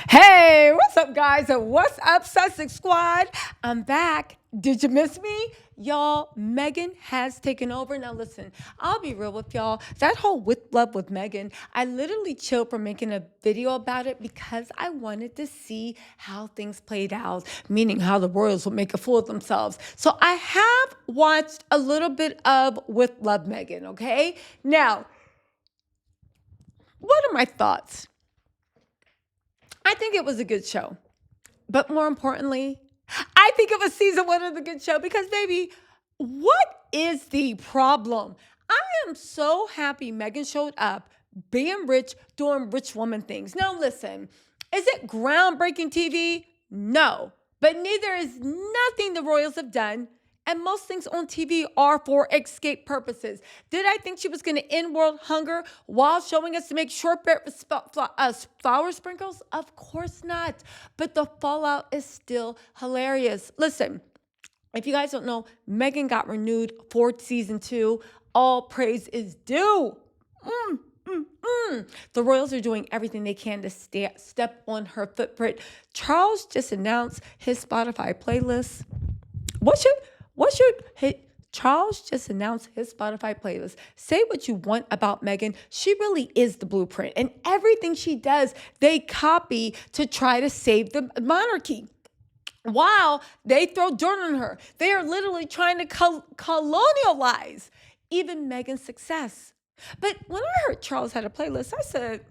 Hey, what's up, guys? And what's up, Sussex Squad? I'm back. Did you miss me? Y'all, Meghan has taken over. Now, listen, I'll be real with y'all. That whole with love with Meghan, I literally chilled from making a video about it because I wanted to see how things played out, meaning how the royals would make a fool of themselves. So I have watched a little bit of With Love Meghan, okay? Now, what are my thoughts? I think it was a good show. But more importantly, I think it was season one of the good show because, baby, what is the problem? I am so happy Megan showed up, being rich, doing rich woman things. Now, listen, is it groundbreaking TV? No, but neither is nothing the Royals have done. And most things on TV are for escape purposes. Did I think she was going to end world hunger while showing us to make shortbread with flour sprinkles? Of course not. But the fallout is still hilarious. Listen, if you guys don't know, Meghan got renewed for season 2. All praise is due. The Royals are doing everything they can to step on her footprint. Charles just announced his Spotify playlist. What should hit? Charles just announced his Spotify playlist. Say what you want about Meghan. She really is the blueprint. And everything she does, they copy to try to save the monarchy. While they throw dirt on her, they are literally trying to colonialize even Meghan's success. But when I heard Charles had a playlist, I said,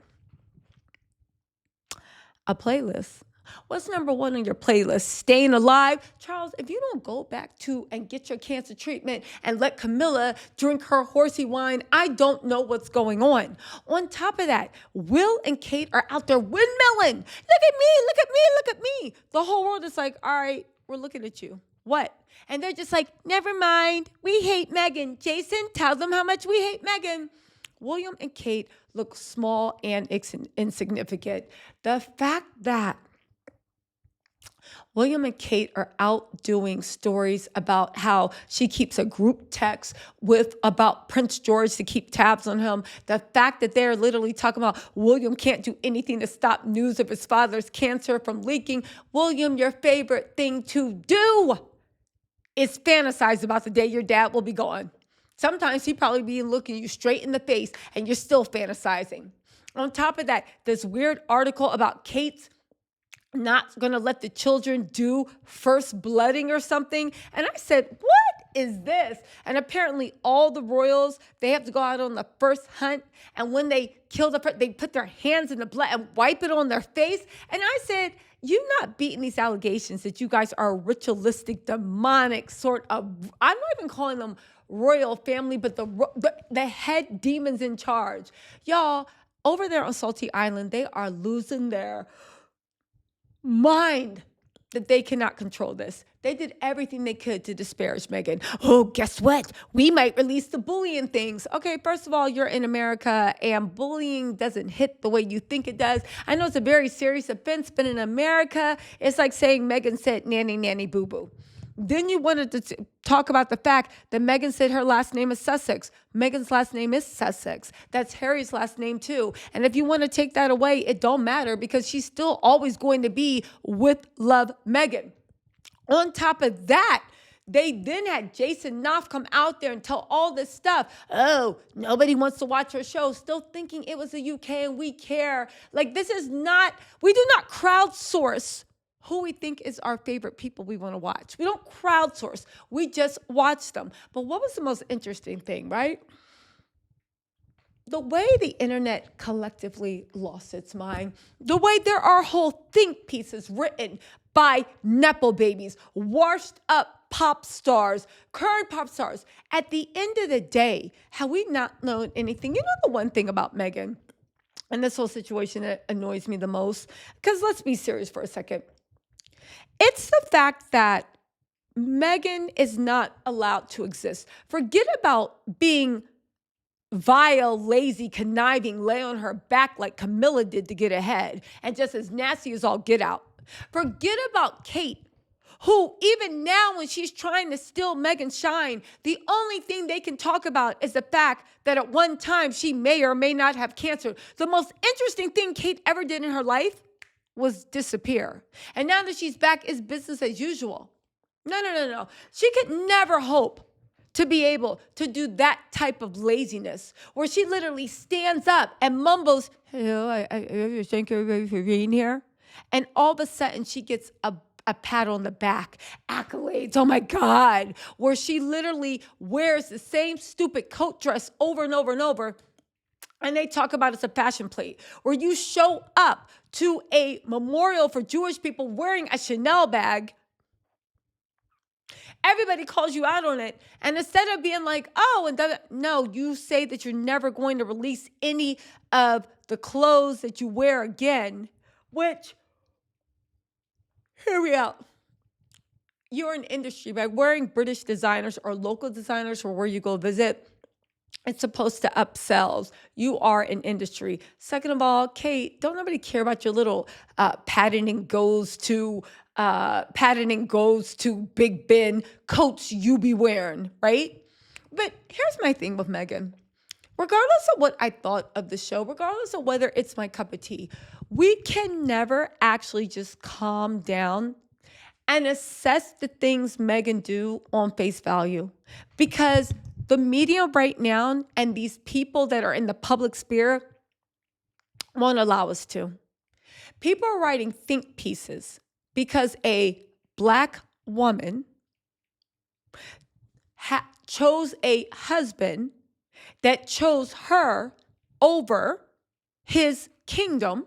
a playlist? What's number one on your playlist? Staying alive? Charles, if you don't go back to and get your cancer treatment and let Camilla drink her horsey wine, I don't know what's going on. On top of that, Will and Kate are out there windmilling. Look at me, look at me, look at me. The whole world is like, all right, we're looking at you. What? And they're just like, never mind. We hate Meghan. Jason, tell them how much we hate Meghan. William and Kate look small and insignificant. The fact that William and Kate are out doing stories about how she keeps a group text with about Prince George to keep tabs on him. The fact that they're literally talking about William can't do anything to stop news of his father's cancer from leaking. William, your favorite thing to do is fantasize about the day your dad will be gone. Sometimes he probably be looking you straight in the face and you're still fantasizing. On top of that, this weird article about Kate's not going to let the children do first blooding or something. And I said, what is this? And apparently all the royals, they have to go out on the first hunt. And when they kill they put their hands in the blood and wipe it on their face. And I said, you're not beating these allegations that you guys are a ritualistic, demonic sort of, I'm not even calling them royal family, but the head demons in charge. Y'all, over there on Salty Island, they are losing their mind that they cannot control this. They did everything they could to disparage Meghan. Oh, guess what? We might release the bullying things. Okay, first of all, you're in America and bullying doesn't hit the way you think it does. I know it's a very serious offense, but in America, it's like saying Meghan said nanny, nanny, boo, boo. Then you wanted to talk about the fact that Meghan said her last name is Sussex. Meghan's last name is Sussex. That's Harry's last name too. And if you want to take that away, it don't matter because she's still always going to be with love Meghan. On top of that, they then had Jason Knopf come out there and tell all this stuff. Oh, nobody wants to watch her show, still thinking it was the UK and we care. Like, this is not, we do not crowdsource who we think is our favorite people we want to watch. We don't crowdsource. We just watch them. But what was the most interesting thing, right? The way the internet collectively lost its mind, the way there are whole think pieces written by Nepo babies, washed up pop stars, current pop stars. At the end of the day, have we not known anything? You know the one thing about Meghan and this whole situation that annoys me the most? Because let's be serious for a second. It's the fact that Meghan is not allowed to exist. Forget about being vile, lazy, conniving, lay on her back like Camilla did to get ahead, and just as nasty as all get out. Forget about Kate, who even now when she's trying to steal Meghan's shine, the only thing they can talk about is the fact that at one time she may or may not have cancer. The most interesting thing Kate ever did in her life was disappear. And now that she's back, it's business as usual. No, no, no, no. She could never hope to be able to do that type of laziness where she literally stands up and mumbles, hello, I thank everybody for being here. And all of a sudden she gets a pat on the back, accolades, oh my God, where she literally wears the same stupid coat dress over and over and over. And they talk about it's a fashion plate where you show up to a memorial for Jewish people wearing a Chanel bag. Everybody calls you out on it. And instead of being like, oh, no, you say that you're never going to release any of the clothes that you wear again, which, hear me out. You're an industry, by wearing British designers or local designers or where you go visit. It's supposed to upsells. You are an industry. Second of all, Kate, don't nobody care about your little patenting goes to Big Ben coats you be wearing, right? But here's my thing with Meghan. Regardless of what I thought of the show, regardless of whether it's my cup of tea, we can never actually just calm down and assess the things Meghan do on face value, because the media right now and these people that are in the public sphere won't allow us to. People are writing think pieces because a Black woman chose a husband that chose her over his kingdom,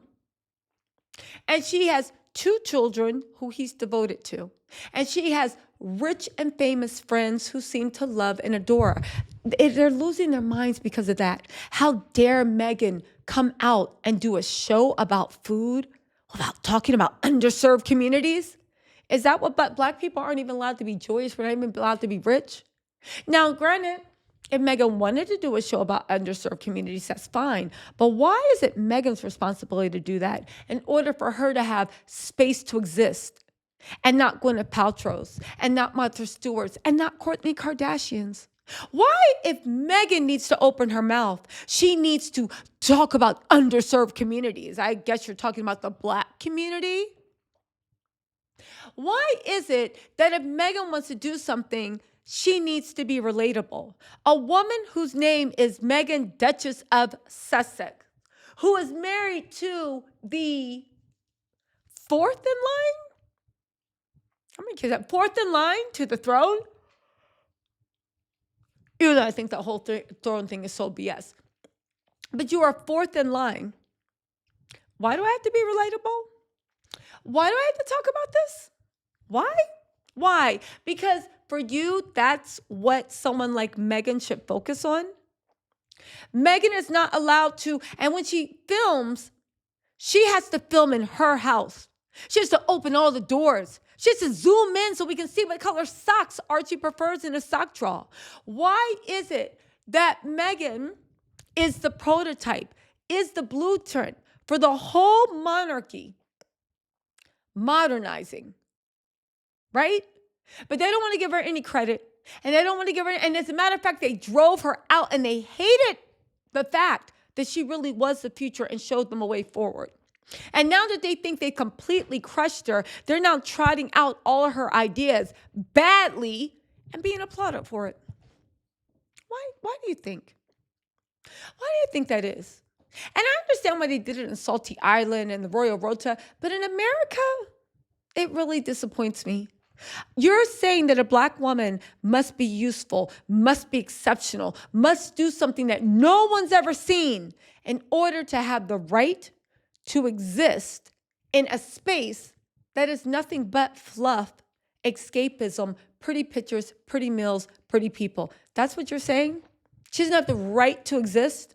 and she has 2 children who he's devoted to. And she has rich and famous friends who seem to love and adore her. They're losing their minds because of that. How dare Meghan come out and do a show about food without talking about underserved communities? Is that what Black people aren't even allowed to be joyous? We're not even allowed to be rich? Now, granted, if Meghan wanted to do a show about underserved communities, that's fine. But why is it Meghan's responsibility to do that in order for her to have space to exist? And not Gwyneth Paltrow's, and not Martha Stewart's, and not Kourtney Kardashian's? Why, if Meghan needs to open her mouth, she needs to talk about underserved communities? I guess you're talking about the Black community. Why is it that if Meghan wants to do something, she needs to be relatable? A woman whose name is Meghan, Duchess of Sussex, who is married to the fourth in line? How many kids have fourth in line to the throne? Even though I think the whole throne thing is so BS. But you are fourth in line. Why do I have to be relatable? Why do I have to talk about this? Why? Because for you, that's what someone like Meghan should focus on. Meghan is not allowed to, and when she films, she has to film in her house. She has to open all the doors. She has to zoom in so we can see what color socks Archie prefers in a sock drawer. Why is it that Meghan is the prototype, is the blueprint for the whole monarchy modernizing, right? But they don't want to give her any credit, and they don't want to give her, and as a matter of fact, they drove her out, and they hated the fact that she really was the future and showed them a way forward. And now that they think they completely crushed her, they're now trotting out all of her ideas badly and being applauded for it. Why do you think? Why do you think that is? And I understand why they did it in Salty Island and the Royal Rota, but in America, it really disappoints me. You're saying that a Black woman must be useful, must be exceptional, must do something that no one's ever seen in order to have the right to exist in a space that is nothing but fluff, escapism, pretty pictures, pretty meals, pretty people. That's what you're saying? She doesn't have the right to exist?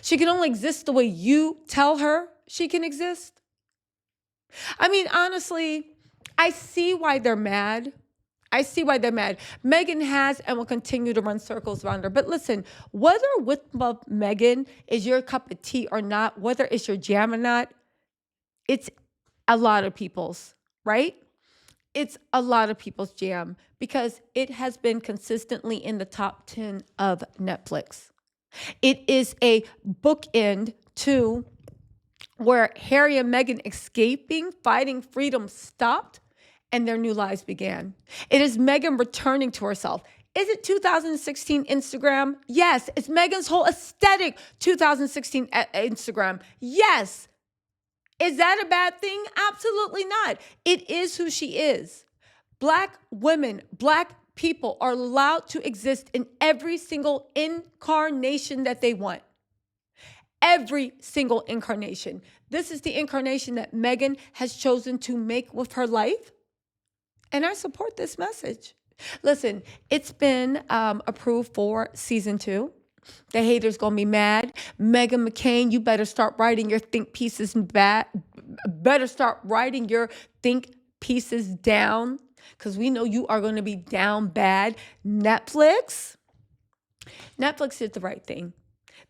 She can only exist the way you tell her she can exist? I mean, honestly, I see why they're mad. Meghan has and will continue to run circles around her. But listen, whether with Meghan is your cup of tea or not, whether it's your jam or not, it's a lot of people's, right? It's a lot of people's jam because it has been consistently in the top 10 of Netflix. It is a bookend to where Harry and Meghan escaping, fighting freedom stopped, and their new lives began. It is Meghan returning to herself. Is it 2016 Instagram? Yes. Is Meghan's whole aesthetic 2016 Instagram? Yes. Is that a bad thing? Absolutely not. It is who she is. Black women, Black people are allowed to exist in every single incarnation that they want. Every single incarnation. This is the incarnation that Meghan has chosen to make with her life. And I support this message. Listen, it's been approved for season 2. The haters gonna be mad. Meghan McCain, you better start writing your think pieces better start writing your think pieces down, because we know you are going to be down bad. Netflix did the right thing.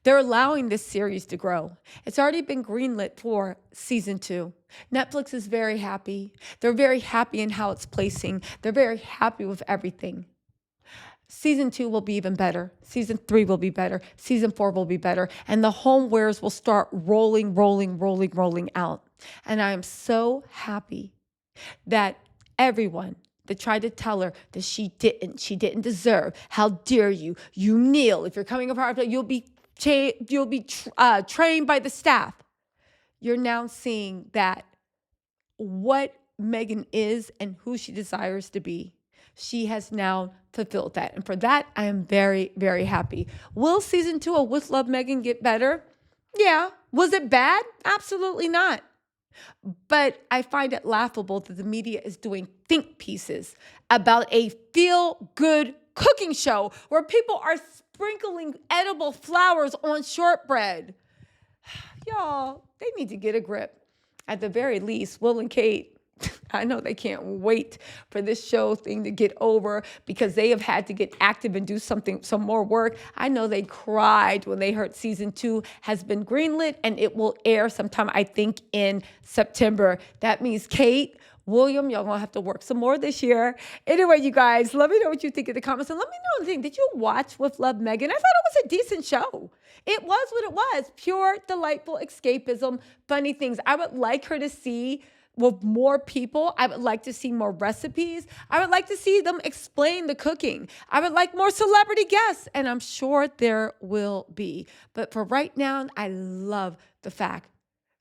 They're allowing this series to grow. It's already been greenlit for season 2. Netflix is very happy. They're very happy in how it's placing. They're very happy with everything. Season 2 will be even better. Season 3 will be better. Season 4 will be better. And the homewares will start rolling out. And I am so happy that everyone that tried to tell her that she didn't deserve, how dare you, you kneel. If you're coming apart, you'll be trained by the staff. You're now seeing that what Meghan is and who she desires to be. She has now fulfilled that. And for that, I am very, very happy. Will season 2 of With Love Meghan get better? Yeah. Was it bad? Absolutely not. But I find it laughable that the media is doing think pieces about a feel-good cooking show where people are sprinkling edible flowers on shortbread. Y'all, they need to get a grip. At the very least, Will and Kate, I know they can't wait for this show thing to get over because they have had to get active and do some more work. I know they cried when they heard season 2 has been greenlit and it will air sometime, I think, in September. That means Kate, William, y'all gonna have to work some more this year. Anyway, you guys, let me know what you think in the comments. And let me know the thing. Did you watch With Love Meghan? I thought it was a decent show. It was what it was. Pure, delightful escapism, funny things. I would like her to see with more people. I would like to see more recipes. I would like to see them explain the cooking. I would like more celebrity guests, and I'm sure there will be. But for right now, I love the fact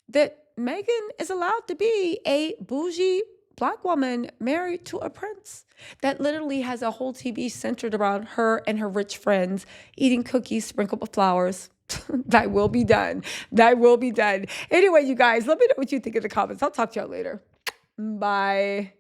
that Meghan is allowed to be a bougie Black woman married to a prince that literally has a whole TV centered around her and her rich friends eating cookies sprinkled with flowers. That will be done. That will be done. Anyway, you guys, let me know what you think in the comments. I'll talk to y'all later. Bye.